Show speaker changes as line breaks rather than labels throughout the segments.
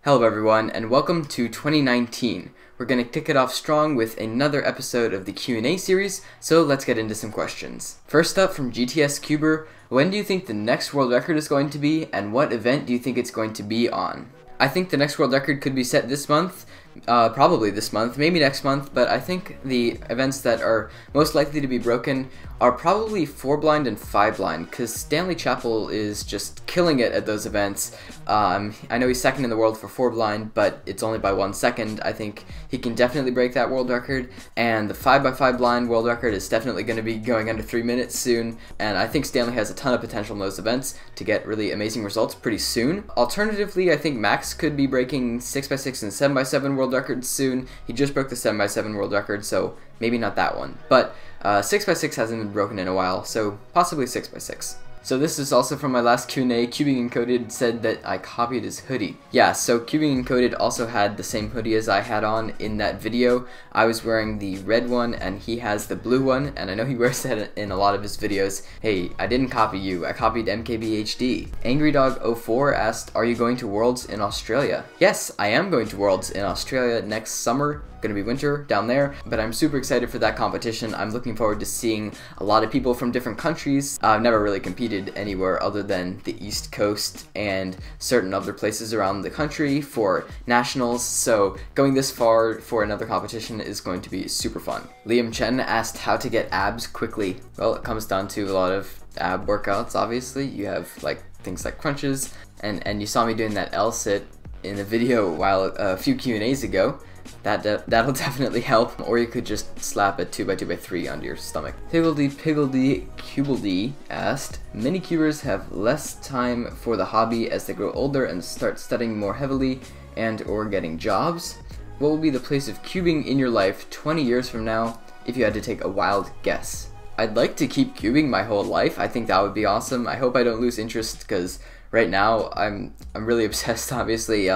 Hello everyone, and welcome to 2019. We're going to kick it off strong with another episode of the Q&A series, so let's get into some questions. First up from GTS Cuber, when do you think the next world record is going to be, and what event do you think it's going to be on? I think the next world record could be set this month, probably this month, maybe next month, but I think the events that are most likely to be broken are probably 4 blind and 5 blind, because Stanley Chappell is just killing it at those events. I know he's second in the world for 4 blind, but it's only by 1 second. I think he can definitely break that world record, and the 5x5 blind world record is definitely going to be going under 3 minutes soon, and I think Stanley has a ton of potential in those events to get really amazing results pretty soon. Alternatively, I think Max could be breaking 6x6 and 7x7 world records soon. He just broke the 7x7 world record, so maybe not that one. But 6x6 hasn't been broken in a while, so possibly 6x6. So this is also from my last Q&A. Cubing Encoded said that I copied his hoodie. Yeah, so Cubing Encoded also had the same hoodie as I had on in that video. I was wearing the red one and he has the blue one, and I know he wears that in a lot of his videos. Hey, I didn't copy you, I copied MKBHD. AngryDog04 asked, are you going to Worlds in Australia? Yes, I am going to Worlds in Australia next summer. Gonna be winter down there, but I'm super excited for that competition. I'm looking forward to seeing a lot of people from different countries. I've never really competed anywhere other than the East Coast and certain other places around the country for nationals, so going this far for another competition is going to be super fun. Liam Chen asked how to get abs quickly. Well, it comes down to a lot of ab workouts, obviously. You have like things like crunches, and you saw me doing that L-sit in a video a few Q&As ago. That'll definitely help, or you could just slap a 2x2x3 onto your stomach. Piggledy asked, many cubers have less time for the hobby as they grow older and start studying more heavily and or getting jobs. What will be the place of cubing in your life 20 years from now if you had to take a wild guess? I'd like to keep cubing my whole life. I think that would be awesome. I hope I don't lose interest, because right now I'm really obsessed, obviously.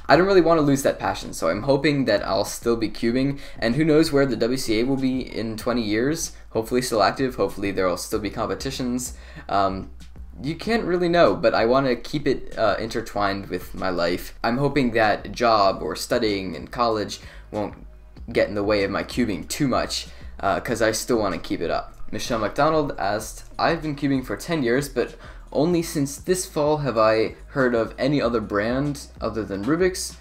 I don't really want to lose that passion, so I'm hoping that I'll still be cubing, and who knows where the WCA will be in 20 years. Hopefully still active, hopefully there will still be competitions. You can't really know, but I want to keep it intertwined with my life. I'm hoping that a job or studying in college won't get in the way of my cubing too much, because I still want to keep it up. Michelle McDonald asked, I've been cubing for 10 years, but only since this fall have I heard of any other brand other than Rubik's,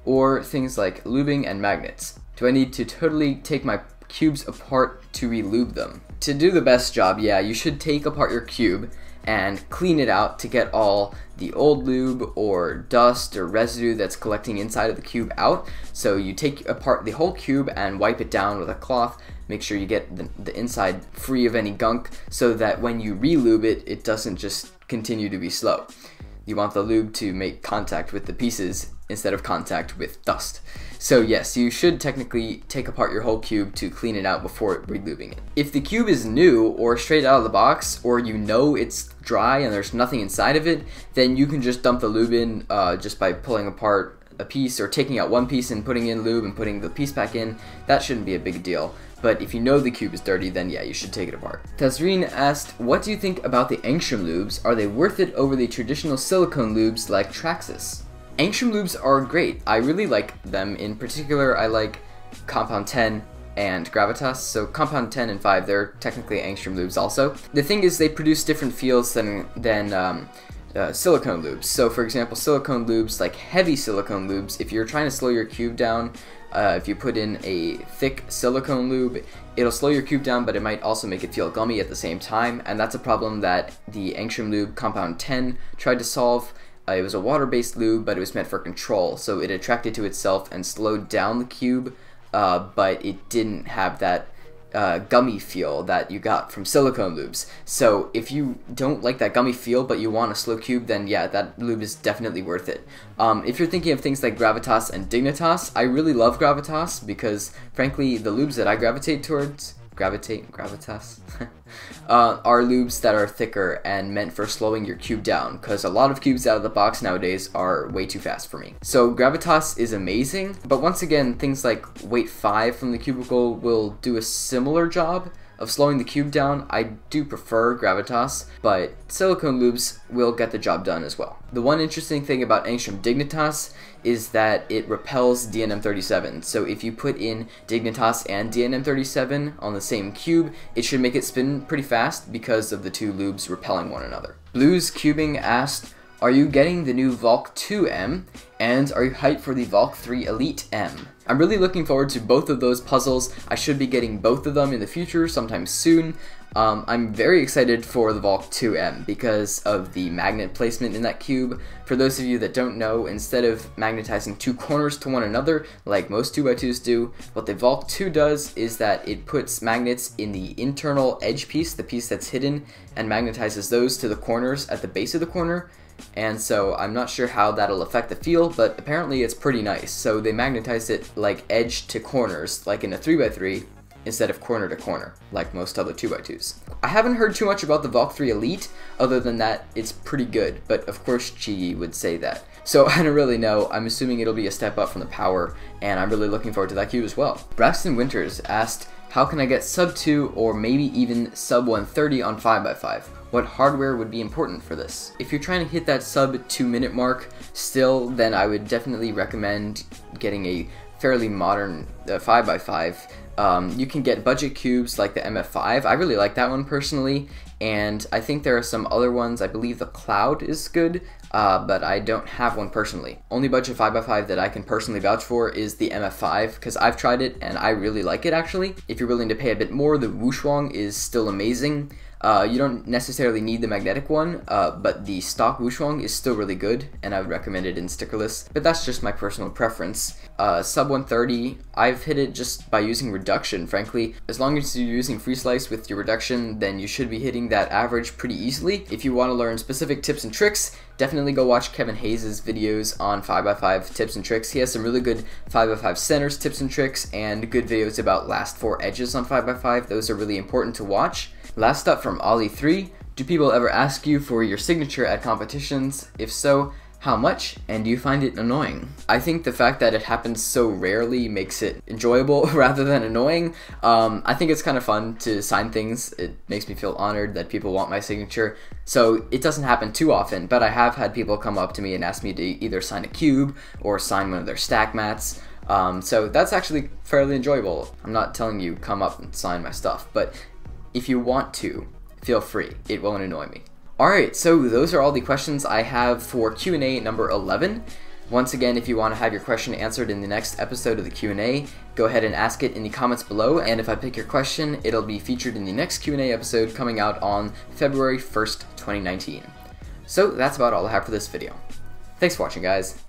or things like lubing and magnets. Do I need to totally take my cubes apart to re-lube them? To do the best job, yeah, you should take apart your cube and clean it out to get all the old lube or dust or residue that's collecting inside of the cube out. So you take apart the whole cube and wipe it down with a cloth. Make sure you get the inside free of any gunk, so that when you re-lube it, it doesn't just continue to be slow. You want the lube to make contact with the pieces instead of contact with dust. So yes, you should technically take apart your whole cube to clean it out before re-lubing it. If the cube is new or straight out of the box, or you know it's dry and there's nothing inside of it, then you can just dump the lube in just by pulling apart a piece or taking out one piece and putting in lube and putting the piece back in. That shouldn't be a big deal. But if you know the cube is dirty, then yeah, you should take it apart. Tazreen asked, what do you think about the Angstrom Lubes? Are they worth it over the traditional silicone lubes like Traxxas? Angstrom Lubes are great. I really like them. In particular, I like Compound 10 and Gravitas. So Compound 10 and 5, they're technically Angstrom Lubes also. The thing is, they produce different feels than silicone lubes. So for example, silicone lubes, like heavy silicone lubes, if you're trying to slow your cube down, if you put in a thick silicone lube, it'll slow your cube down, but it might also make it feel gummy at the same time, and that's a problem that the Angstrom Lube Compound 10 tried to solve. It was a water-based lube, but it was meant for control, so it attracted to itself and slowed down the cube, but it didn't have that gummy feel that you got from silicone lubes. So if you don't like that gummy feel but you want a slow cube, then yeah, that lube is definitely worth it. If you're thinking of things like Gravitas and Dignitas, I really love Gravitas because frankly the lubes that I gravitate towards Gravitas are lubes that are thicker and meant for slowing your cube down, because a lot of cubes out of the box nowadays are way too fast for me. So Gravitas is amazing, but once again, things like Weight 5 from the Cubicle will do a similar job of slowing the cube down. I do prefer Gravitas, but silicone lubes will get the job done as well. The one interesting thing about Angstrom Dignitas is that it repels DNM37. So if you put in Dignitas and DNM37 on the same cube, it should make it spin pretty fast because of the two lubes repelling one another. Blues Cubing asked, are you getting the new Volk 2M, and are you hyped for the Volk 3 Elite M? I'm really looking forward to both of those puzzles. I should be getting both of them in the future, sometime soon. I'm very excited for the Volk 2M because of the magnet placement in that cube. For those of you that don't know, instead of magnetizing two corners to one another, like most 2x2s do, what the Volk 2 does is that it puts magnets in the internal edge piece, the piece that's hidden, and magnetizes those to the corners at the base of the corner. And so I'm not sure how that'll affect the feel, but apparently it's pretty nice. So they magnetize it like edge to corners, like in a 3x3, instead of corner to corner, like most other 2x2s. I haven't heard too much about the Volk 3 Elite, other than that it's pretty good, but of course Chi would say that. So I don't really know. I'm assuming it'll be a step up from the power, and I'm really looking forward to that cube as well. Braxton Winters asked, how can I get sub 2 or maybe even sub 130 on 5x5? What hardware would be important for this? If you're trying to hit that sub 2 minute mark still, then I would definitely recommend getting a fairly modern 5x5. You can get budget cubes like the MF5. I really like that one personally, and I think there are some other ones. I believe the Cloud is good, but I don't have one personally. Only budget 5x5 that I can personally vouch for is the MF5, because I've tried it and I really like it actually. If you're willing to pay a bit more, the Wushuang is still amazing. You don't necessarily need the magnetic one, but the stock Wushuang is still really good, and I would recommend it in stickerless, but that's just my personal preference. Sub 130, I've hit it just by using reduction, frankly. As long as you're using free slice with your reduction, then you should be hitting that average pretty easily. If you want to learn specific tips and tricks, definitely go watch Kevin Hayes' videos on 5x5 tips and tricks. He has some really good 5x5 centers tips and tricks, and good videos about last 4 edges on 5x5. Those are really important to watch. Last up from Ollie3, do people ever ask you for your signature at competitions? If so, how much, and do you find it annoying? I think the fact that it happens so rarely makes it enjoyable rather than annoying. I think it's kind of fun to sign things. It makes me feel honored that people want my signature. So it doesn't happen too often, but I have had people come up to me and ask me to either sign a cube or sign one of their stack mats. So that's actually fairly enjoyable. I'm not telling you come up and sign my stuff, but if you want to, feel free. It won't annoy me. Alright, so those are all the questions I have for Q&A number 11. Once again, if you want to have your question answered in the next episode of the Q&A, go ahead and ask it in the comments below, and if I pick your question, it'll be featured in the next Q&A episode coming out on February 1st, 2019. So that's about all I have for this video. Thanks for watching, guys.